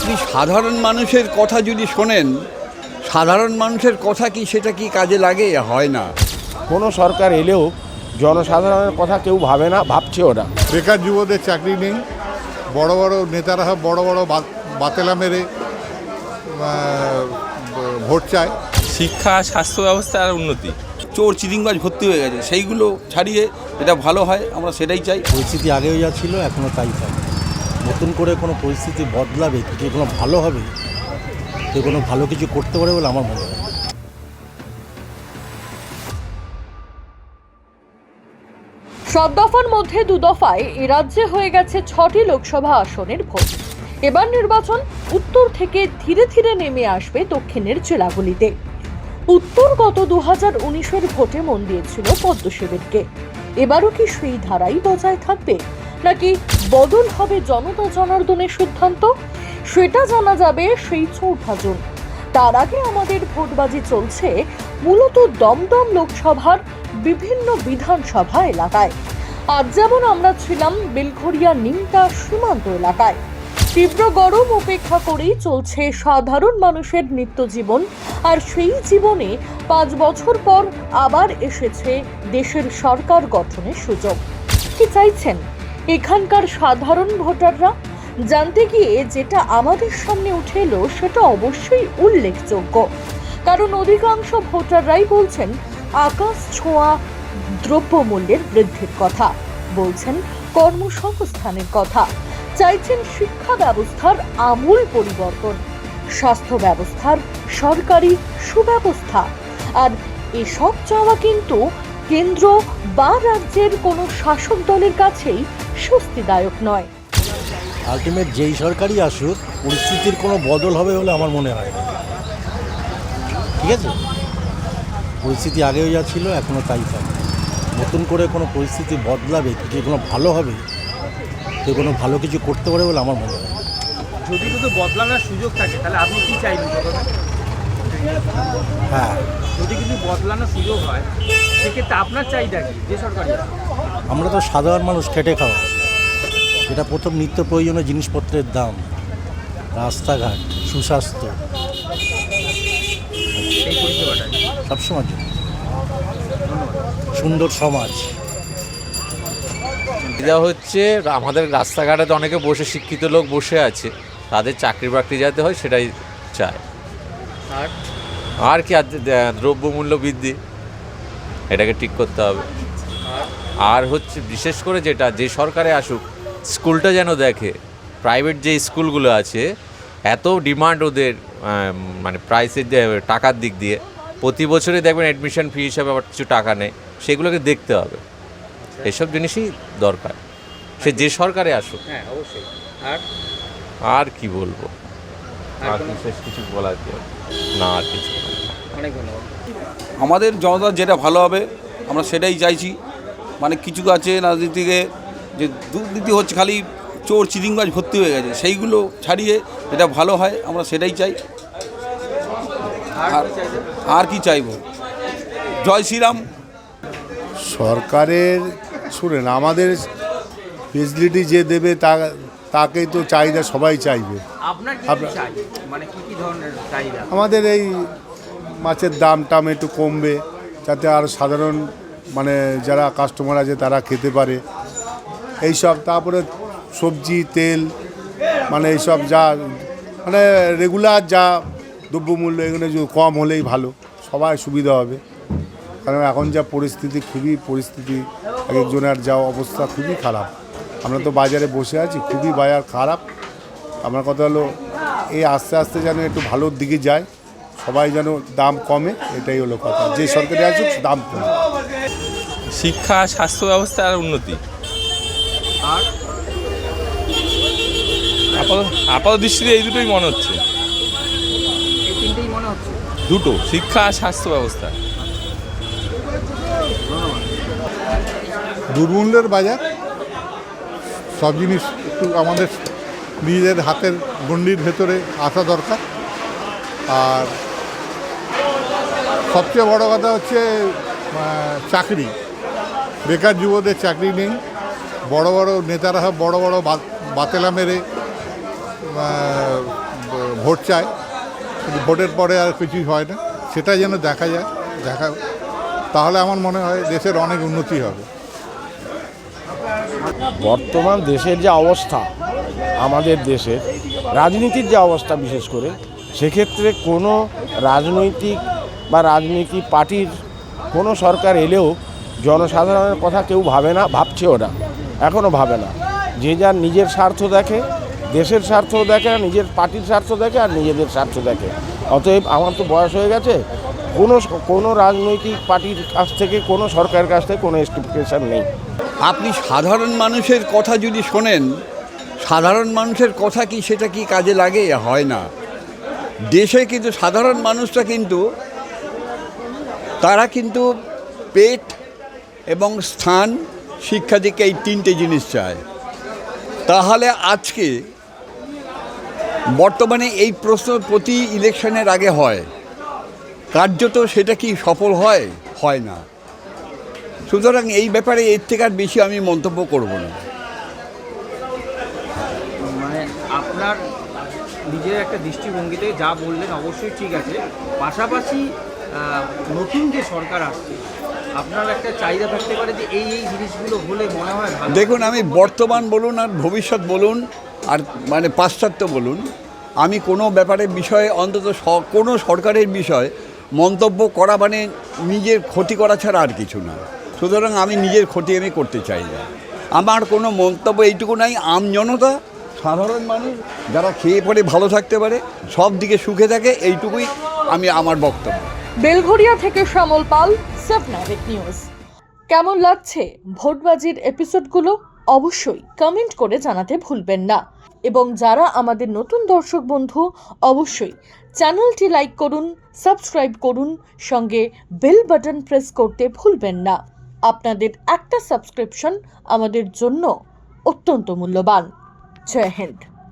আপনি সাধারণ মানুষের কথা যদি শোনেন, সাধারণ মানুষের কথা কি সেটা কি কাজে লাগে? হয় না। কোনো সরকার এলেও জনসাধারণের কথা কেউ ভাবে না, ভাবছেও না। বেকার যুবদের চাকরি নেই, বড় বড় নেতারা বড় বড় বাতেলা মেরে ভোট চায়। শিক্ষা, স্বাস্থ্য ব্যবস্থার উন্নতি। চোর চিরিংবাজ ভর্তি হয়ে গেছে, সেইগুলো ছাড়িয়ে এটা ভালো হয়, আমরা সেটাই চাই। পরিস্থিতি আগেও যা ছিল এখনও তাই চাই। নতুন করে কোনো পরিস্থিতি বদলাবে, যে কোনো ভালো হবে, যে কোনো ভালো কিছু করতে পারে বলে আমার মনে হয়। সাত দফার মধ্যে দু দফায় এ রাজ্যে হয়ে গেছে 6টি লোকসভা আসনের ভোট। এবার নির্বাচন উত্তর থেকে ধীরে ধীরে নেমে আসবে দক্ষিণের জেলাগুলিতে। উত্তর গত 2019-এর ভোটে মন দিয়েছিল পদ্ম শিবিরকে। এবারও কি সেই ধারাই বজায় থাকবে, নাকি বদল হবে জনতা জনার্দনের সিদ্ধান্ত? সেটা জানা যাবে সেই 4 জুন। তার আগে আমাদের ভোটবাজি চলছে মূলত দমদম লোকসভার বিভিন্ন বিধানসভা এলাকায়। আজ যেমন আমরা ছিলাম বেলঘরিয়া নিমতা সীমান্ত এলাকায়। তীব্র গরম উপেক্ষা করেই চলছে সাধারণ মানুষের নিত্যজীবন, আর সেই জীবনে 5 বছর পর আবার এসেছে দেশের সরকার গঠনের সুযোগ। কি চাইছেন এখানকার সাধারণ ভোটাররা? জানতে গিয়ে যেটা আমাদের সামনে উঠে এলো সেটা অবশ্যই উল্লেখযোগ্য, কারণ অধিকাংশ ভোটাররাই বলছেন আকাশ ছোঁয়া দ্রব্যমূল্যের বৃদ্ধির কথা, বলছেন কর্মসংস্থানের কথা, চাইছেন শিক্ষা ব্যবস্থার আমূল পরিবর্তন, স্বাস্থ্য ব্যবস্থার সরকারি সুব্যবস্থা। আর এসব চাওয়া কিন্তু কেন্দ্র বা রাজ্যের কোনো শাসক দলের কাছেই স্বস্তিদায়ক নয়। আলটিমেট যেই সরকারই আসুক, পরিস্থিতির কোনো বদল হবে বলে আমার মনে হয় না। ঠিক আছে, পরিস্থিতি আগেও যা ছিল এখনও তাই চাই। নতুন করে কোনো পরিস্থিতি বদলাবে, যে কোনো ভালো হবে, যে কোনো ভালো কিছু করতে পারে বলে আমার মনে হয়। যদি শুধু বদলানোর সুযোগ থাকে তাহলে আপনি কি চাইবেন? হ্যাঁ, যদি কিন্তু বদলানোর সুযোগ হয় সেক্ষেত্রে আপনার চাহিদা কি? যে সরকারি আমরা তো সাধারণ মানুষ, খেটে খাওয়া। এটা প্রথম নিত্য প্রয়োজনীয় জিনিসপত্রের দাম, রাস্তাঘাট, সুস্বাস্থ্য, এই পরিষেবাটা সবসময় জন্য সুন্দর সমাজ। এটা হচ্ছে আমাদের রাস্তাঘাটে তো অনেকে বসে, শিক্ষিত লোক বসে আছে, তাদের চাকরি বাকরি যাতে হয় সেটাই চায়। আর কি, দ্রব্যমূল্য বৃদ্ধি, এটাকে ঠিক করতে হবে। আর হচ্ছে বিশেষ করে যেটা, যে সরকারে আসুক স্কুলটা যেন দেখে। প্রাইভেট যে স্কুলগুলো আছে, এত ডিমান্ড ওদের, মানে প্রাইসের টাকার দিক দিয়ে, প্রতি বছরে দেখবেন অ্যাডমিশন ফি হিসাবে আবার কিছু টাকা নেয়, সেগুলোকে দেখতে হবে। এসব জিনিসই দরকার, সে যে সরকারে আসুক। হ্যাঁ, অবশ্যই। আর কি বলবো, আর বিশেষ কিছু বলার না, আর কিছু অনেক ধন্যবাদ। আমাদের জনতার যেটা ভালো হবে আমরা সেটাই চাইছি। মানে কিছু আছে রাজনীতিকে যে দুর্নীতি হচ্ছে, খালি চোর চিরিংবাজ ভর্তি হয়ে গেছে, সেইগুলো ছাড়িয়ে যেটা ভালো হয় আমরা সেটাই চাই। আর কি চাইব? জয় শ্রীরাম। সরকারের শুনেন, আমাদের ফেসিলিটি যে দেবে তাকেই তো চাহিদা, সবাই চাইবে। আপনার কি চাই, মানে কি ধরনের চাহিদা? আমাদের এই মাছের দাম একটু কমবে, যাতে আর সাধারণ মানে যারা কাস্টমার আছে তারা খেতে পারে এইসব। তারপরে সবজি, তেল, মানে এইসব যা মানে রেগুলার যা দ্রব্যমূল্য, এগুলো কম হলেই ভালো, সবাই সুবিধা হবে। কারণ এখন যা পরিস্থিতি, এক একজনের যা অবস্থা খুবই খারাপ। আমরা তো বাজারে বসে আছি, খুবই বাজার খারাপ। আমার কথা হলো এই আস্তে আস্তে যেন একটু ভালোর দিকে যায়, সবাই যেন দাম কমে, এটাই হলো কথা। যে সরকারি আসুক দাম কমে। শিক্ষা, স্বাস্থ্য ব্যবস্থার উন্নতি। আর আপাত দৃষ্টিতে এই দুটোই মনে হচ্ছে। এই তিনটেই মনে হচ্ছে। দুটো, শিক্ষা আর স্বাস্থ্য ব্যবস্থা। দুর্মূল্যের বাজার, সব জিনিস একটু আমাদের নিজেদের হাতের গণ্ডির ভেতরে আসা দরকার। আর সবচেয়ে বড় কথা হচ্ছে চাকরি। বেকার যুবদের চাকরি নেই, বড় বড় নেতারা বড় বড় বাতেলা মেরে ভোট চায়, কিন্তু ভোটের পরে আর কিছুই হয় না, সেটা যেন দেখা যায়, তাহলে আমার মনে হয় দেশের অনেক উন্নতি হবে। বর্তমান দেশের যে অবস্থা, আমাদের দেশের রাজনীতির যে অবস্থা, বিশেষ করে সেক্ষেত্রে কোনো রাজনৈতিক বা রাজনীতি পার্টির কোনো সরকার এলেও জনসাধারণের কথা কেউ ভাবে না, ভাবছেও না, এখনও ভাবে না। যে যার নিজের স্বার্থ দেখে, দেশের স্বার্থ দেখে, নিজের পার্টির স্বার্থ দেখে আর নিজেদের স্বার্থ দেখে। অতএব আমার তো বয়স হয়ে গেছে, কোনো রাজনৈতিক পার্টির কাছ থেকে, কোনো সরকারের কাছ থেকে কোনো এক্সপেকটেশন নেই। আপনি সাধারণ মানুষের কথা যদি শোনেন, সাধারণ মানুষের কথা কি সেটা কি কাজে লাগে? হয় না। দেশে কিন্তু সাধারণ মানুষরা কিন্তু তারা কিন্তু পেট এবং স্থান, শিক্ষা দিকে এই তিনটে জিনিস চায়। তাহলে আজকে বর্তমানে এই প্রশ্ন প্রতি ইলেকশনের আগে হয়, কার্যত সেটা কি সফল হয়? হয় না। সুতরাং এই ব্যাপারে এর থেকে আর বেশি আমি মন্তব্য করব না। মানে আপনার নিজের একটা দৃষ্টিভঙ্গি থেকে যা বললেন অবশ্যই ঠিক আছে, পাশাপাশি নতুন যে সরকার আসছে আপনার একটা চাহিদা থাকতে পারে যে এই জিনিসগুলো হলে মনে হয় ভালো। দেখুন, আমি বর্তমান বলুন আর ভবিষ্যৎ বলুন আর মানে পাশ্চাত্য বলুন, আমি কোনো ব্যাপারের বিষয়ে, অন্তত কোনো সরকারের বিষয়ে মন্তব্য করা মানে নিজের ক্ষতি করা ছাড়া আর কিছু না। সুতরাং আমি নিজের ক্ষতি আমি করতে চাই না। আমার কোনো মন্তব্য এইটুকু নাই, আমজনতা, সাধারণ মানুষ যারা খেয়ে পরে ভালো থাকতে পারে, সব দিকে সুখে থাকে, এইটুকুই আমি আমার বক্তব্য। বেলঘরিয়া থেকে শ্যামল পাল, 7 নিউজ। কেমন লাগছে ভোটবাজির এপিসোডগুলো? অবশ্যই কমেন্ট করে জানাতে ভুলবেন না। এবং যারা আমাদের নতুন দর্শক বন্ধু, অবশ্যই চ্যানেলটি লাইক করুন, সাবস্ক্রাইব করুন, সঙ্গে বেল বাটন প্রেস করতে ভুলবেন না। আপনাদের একটা সাবস্ক্রিপশন আমাদের জন্য অত্যন্ত মূল্যবান। জয় হিন্দ।